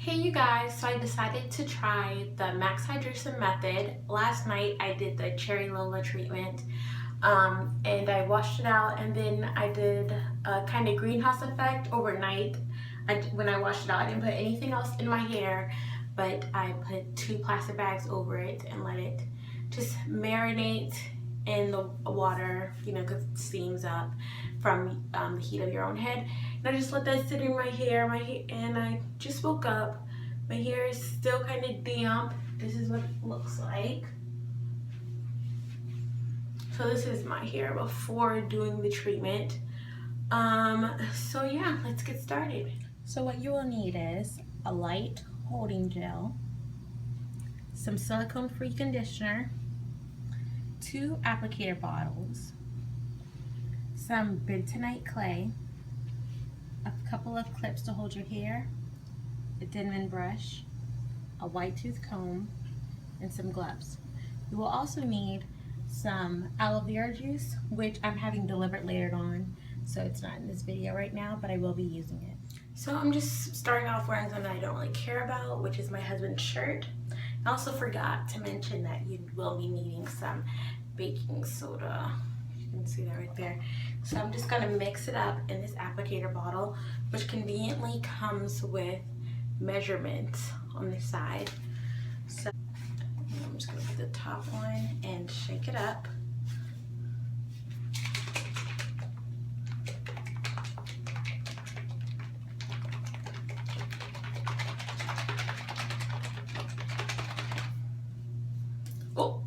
Hey you guys, so I decided to try the max hydration method. Last night I did the cherry Lola treatment and I washed it out, and then I did a kind of greenhouse effect overnight. When I washed it out, I didn't put anything else in my hair, but I put 2 plastic bags over it and let it just marinate in the water, because it steams up from the heat of your own head. And I just let that sit in my hair, and I just woke up. My hair is still kind of damp. This is what it looks like. So this is my hair before doing the treatment. So yeah, let's get started. So what you will need is a light holding gel, some silicone-free conditioner, 2 applicator bottles, some bentonite clay, a couple of clips to hold your hair, a Denman brush, a white tooth comb, and some gloves. You will also need some aloe vera juice, which I'm having delivered later on, so it's not in this video right now, but I will be using it. So I'm just starting off wearing something I don't really care about, which is my husband's shirt. I also forgot to mention that you will be needing some baking soda. You can see that right there. So I'm just gonna mix it up in this applicator bottle, which conveniently comes with measurements on the side. So I'm just gonna put the top on and shake it up. Oh.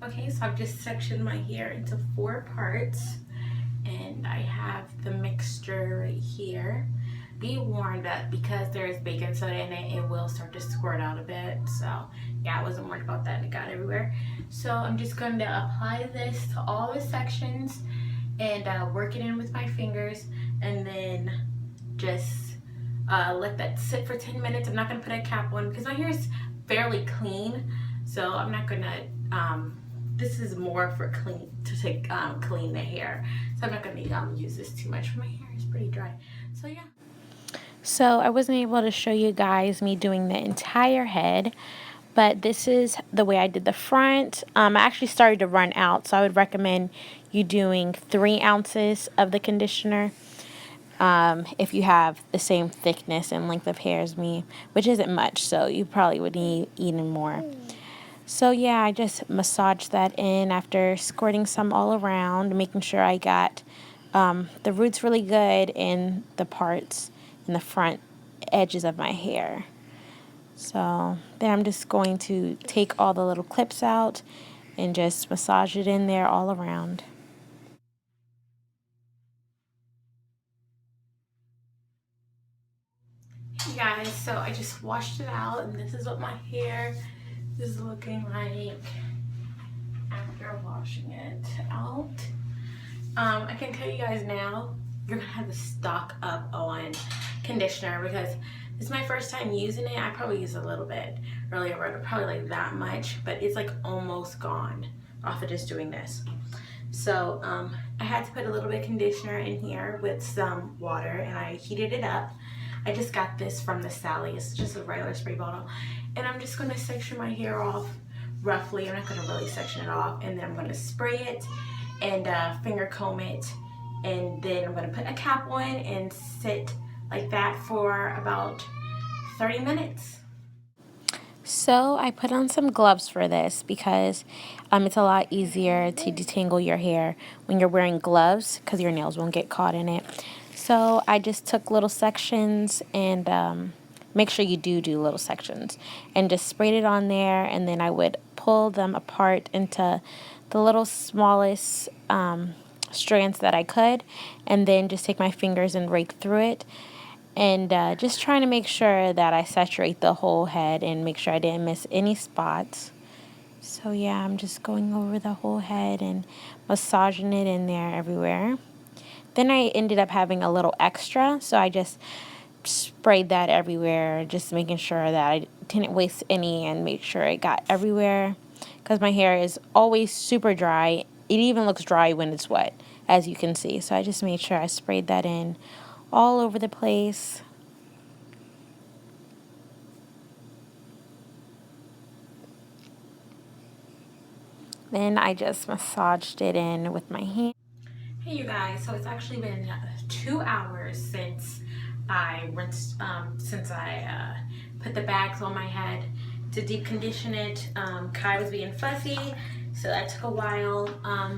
Okay, so I've just sectioned my hair into 4 parts, and I have the mixture right here. Be warned that because there is baking soda in it, it will start to squirt out a bit. So yeah, I wasn't worried about that, and it got everywhere. So I'm just going to apply this to all the sections and work it in with my fingers, and then just let that sit for 10 minutes. I'm not going to put a cap on because my hair is fairly clean, so I'm not going to this is more for clean the hair, so I'm not going to use this too much. My hair is pretty dry, so yeah. So I wasn't able to show you guys me doing the entire head, but this is the way I did the front. I actually started to run out, so I would recommend you doing 3 ounces of the conditioner if you have the same thickness and length of hair as me, which isn't much, so you probably would need even more. So yeah, I just massaged that in after squirting some all around, making sure I got the roots really good in the parts in the front edges of my hair. So then I'm just going to take all the little clips out and just massage it in there all around. Hey guys, so I just washed it out, and this is what my hair is looking like after washing it out. I can tell you guys now, you're gonna have to stock up on conditioner because this is my first time using it. I probably used a little bit earlier, probably like that much, but it's like almost gone off of just doing this. So I had to put a little bit of conditioner in here with some water, and I heated it up. I just got this from the Sally. It's just a regular spray bottle, and I'm just gonna section my hair off roughly. I'm not gonna really section it off, and then I'm gonna spray it and finger comb it, and then I'm gonna put a cap on and sit like that for about 30 minutes. So I put on some gloves for this because it's a lot easier to detangle your hair when you're wearing gloves because your nails won't get caught in it. So I just took little sections and make sure you do little sections and just sprayed it on there, and then I would pull them apart into the little smallest strands that I could, and then just take my fingers and rake through it, and just trying to make sure that I saturate the whole head and make sure I didn't miss any spots. So yeah, I'm just going over the whole head and massaging it in there everywhere. Then I ended up having a little extra, so I just sprayed that everywhere, just making sure that I didn't waste any and make sure it got everywhere, because my hair is always super dry. It even looks dry when it's wet, as you can see. So I just made sure I sprayed that in all over the place. Then I just massaged it in with my hand. Hey you guys, so it's actually been 2 hours since I rinsed, since I put the bags on my head to deep condition it. Kai was being fussy, so that took a while,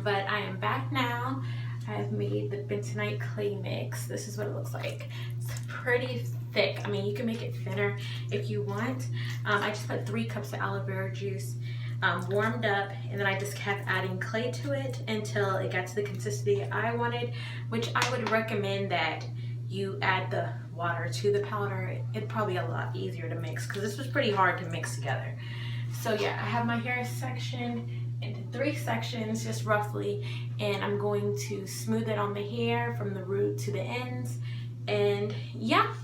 but I am back now. I have made the bentonite clay mix. This is what it looks like. It's pretty thick. I mean, you can make it thinner if you want. I just put 3 cups of aloe vera juice, warmed up, and then I just kept adding clay to it until it got to the consistency I wanted, which I would recommend that you add the water to the powder. It'd probably be a lot easier to mix because this was pretty hard to mix together. So yeah, I have my hair sectioned into 3 sections just roughly, and I'm going to smooth it on the hair from the root to the ends, and yeah.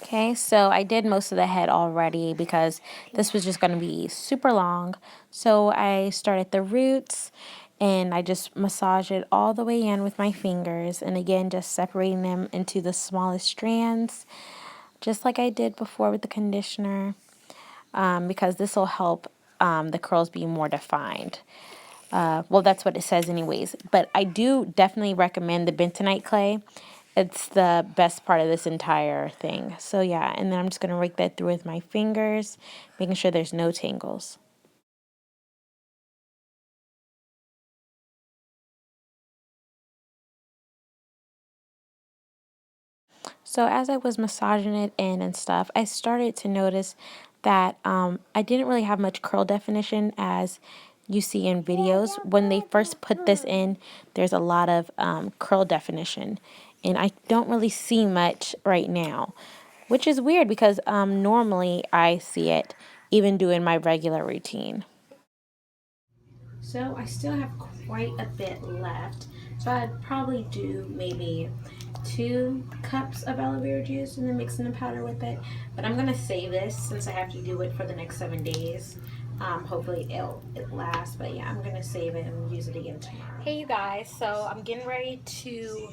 Okay, so I did most of the head already because this was just going to be super long. So I started the roots and I just massage it all the way in with my fingers. And again, just separating them into the smallest strands, just like I did before with the conditioner, because this will help the curls be more defined. Well, that's what it says anyways. But I do definitely recommend the bentonite clay. It's the best part of this entire thing. So yeah, and then I'm just going to rake that through with my fingers, making sure there's no tangles. So as I was massaging it in and stuff, I started to notice that I didn't really have much curl definition as you see in videos. When they first put this in, there's a lot of curl definition. And I don't really see much right now, which is weird because normally I see it even doing my regular routine. So I still have quite a bit left. So I'd probably do maybe 2 cups of aloe vera juice and then mix in the powder with it. But I'm gonna save this since I have to do it for the next 7 days. Hopefully it lasts, but yeah, I'm gonna save it and use it again tomorrow. Hey you guys, so I'm getting ready to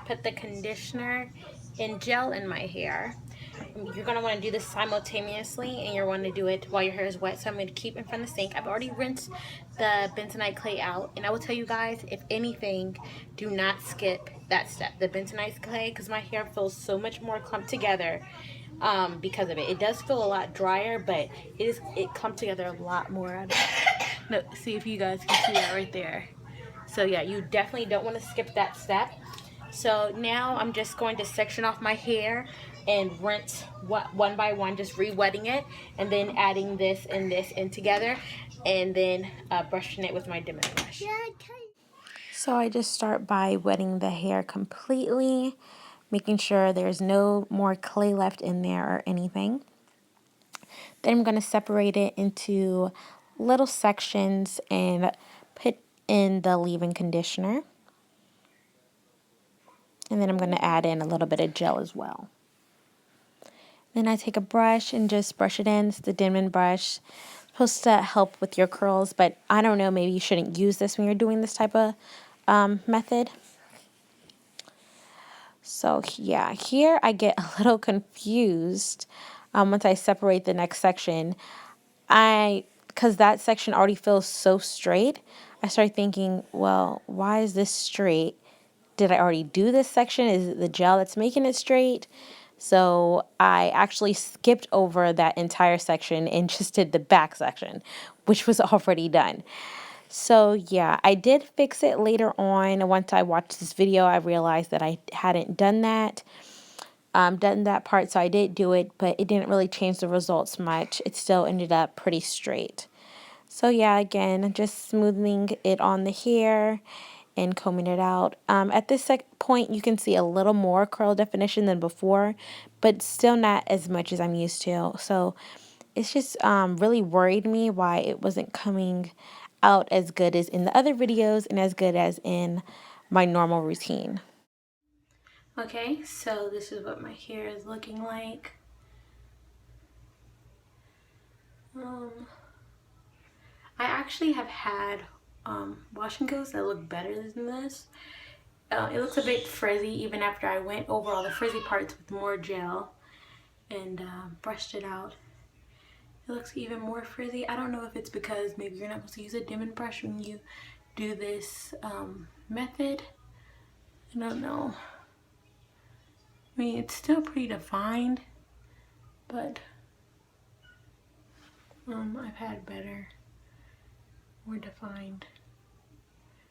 put the conditioner and gel in my hair. You're going to want to do this simultaneously, and you're going to do it while your hair is wet. So I'm going to keep in front of the sink. I've already rinsed the bentonite clay out, and I will tell you guys, if anything, do not skip that step, the bentonite clay, because my hair feels so much more clumped together because of it. It does feel a lot drier, but it clumped together a lot more. No, see if you guys can see that right there. So yeah, you definitely don't want to skip that step. So now I'm just going to section off my hair and rinse one by one, just re-wetting it, and then adding this and this in together, and then brushing it with my Demonite brush. So I just start by wetting the hair completely, making sure there's no more clay left in there or anything. Then I'm going to separate it into little sections and put in the leave-in conditioner. And then I'm going to add in a little bit of gel as well. Then I take a brush and just brush it in. It's the Denman brush. Supposed to help with your curls, but I don't know, maybe you shouldn't use this when you're doing this type of method. So yeah, here I get a little confused once I separate the next section. Because that section already feels so straight, I started thinking, well, why is this straight? Did I already do this section? Is it the gel that's making it straight? So I actually skipped over that entire section and just did the back section, which was already done. So yeah, I did fix it later on. Once I watched this video, I realized that I hadn't done that part. So I did do it, but it didn't really change the results much. It still ended up pretty straight. So yeah, again, just smoothing it on the hair and combing it out. At this point, you can see a little more curl definition than before, but still not as much as I'm used to. So it's just really worried me why it wasn't coming out as good as in the other videos and as good as in my normal routine. Okay, so this is what my hair is looking like. I actually have had wash and goes that look better than this, it looks a bit frizzy even after I went over all the frizzy parts with more gel and brushed it out. It looks even more frizzy. I don't know if it's because maybe you're not supposed to use a diamond brush when you do this method. I don't know. I mean, it's still pretty defined, but I've had better, more defined,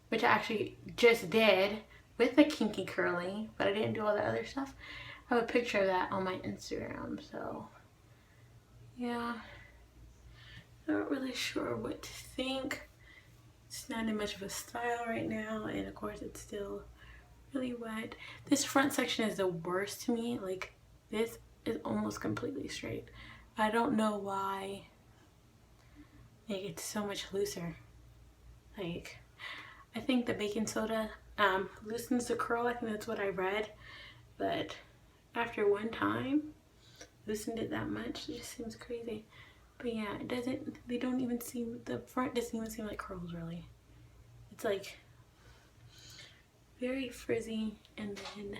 which I actually just did with the kinky curly, but I didn't do all the other stuff. I have a picture of that on my Instagram, so yeah. Not really sure what to think. It's not in much of a style right now, and of course it's still really wet. This front section is the worst to me. Like, this is almost completely straight. I don't know why like it's so much looser. Like, I think the baking soda loosens the curl. I think that's what I read, but after one time loosened it that much, it just seems crazy. But yeah, it doesn't, they don't even seem, the front doesn't even seem like curls really. It's like very frizzy, and then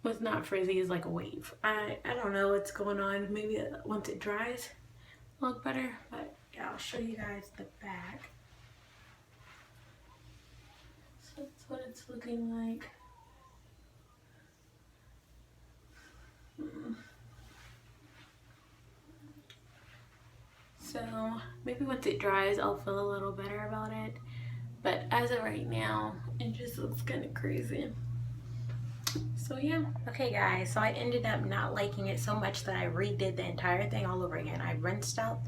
what's not frizzy is like a wave. I don't know what's going on. Maybe once it dries it'll look better, but yeah, I'll show you guys the back. So that's what it's looking like. So maybe once it dries I'll feel a little better about it, but as of right now it just looks kind of crazy. So yeah. Okay guys, so I ended up not liking it so much that I redid the entire thing all over again. I rinsed out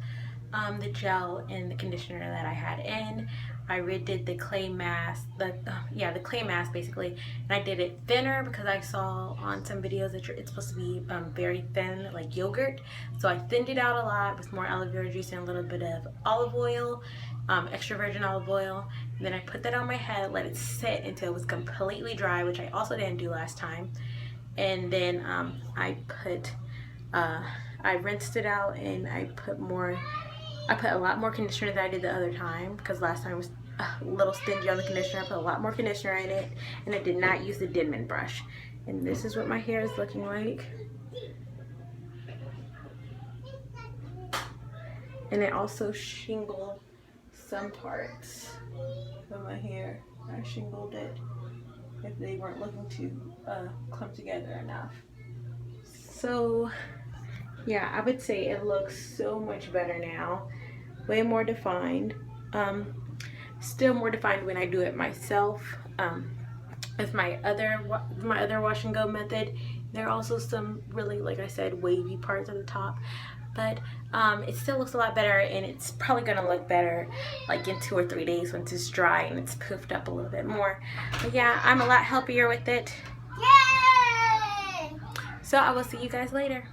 the gel and the conditioner that I had in. I redid the clay mask, the clay mask basically, and I did it thinner because I saw on some videos that it's supposed to be very thin, like yogurt. So I thinned it out a lot with more aloe vera juice and a little bit of olive oil, extra virgin olive oil. And then I put that on my head, let it sit until it was completely dry, which I also didn't do last time. And then I rinsed it out, and I put a lot more conditioner than I did the other time, because last time I was a little stingy on the conditioner. I put a lot more conditioner in it, and I did not use the Denman brush. And this is what my hair is looking like. And I also shingled some parts of my hair. I shingled it if they weren't looking to clump together enough. So yeah, I would say it looks so much better now. Way more defined. Still more defined when I do it myself. With my other wash and go method, there are also some really, like I said, wavy parts at the top, but it still looks a lot better, and it's probably gonna look better like in 2 or 3 days once it's dry and it's poofed up a little bit more. But yeah, I'm a lot happier with it. Yay! So I will see you guys later.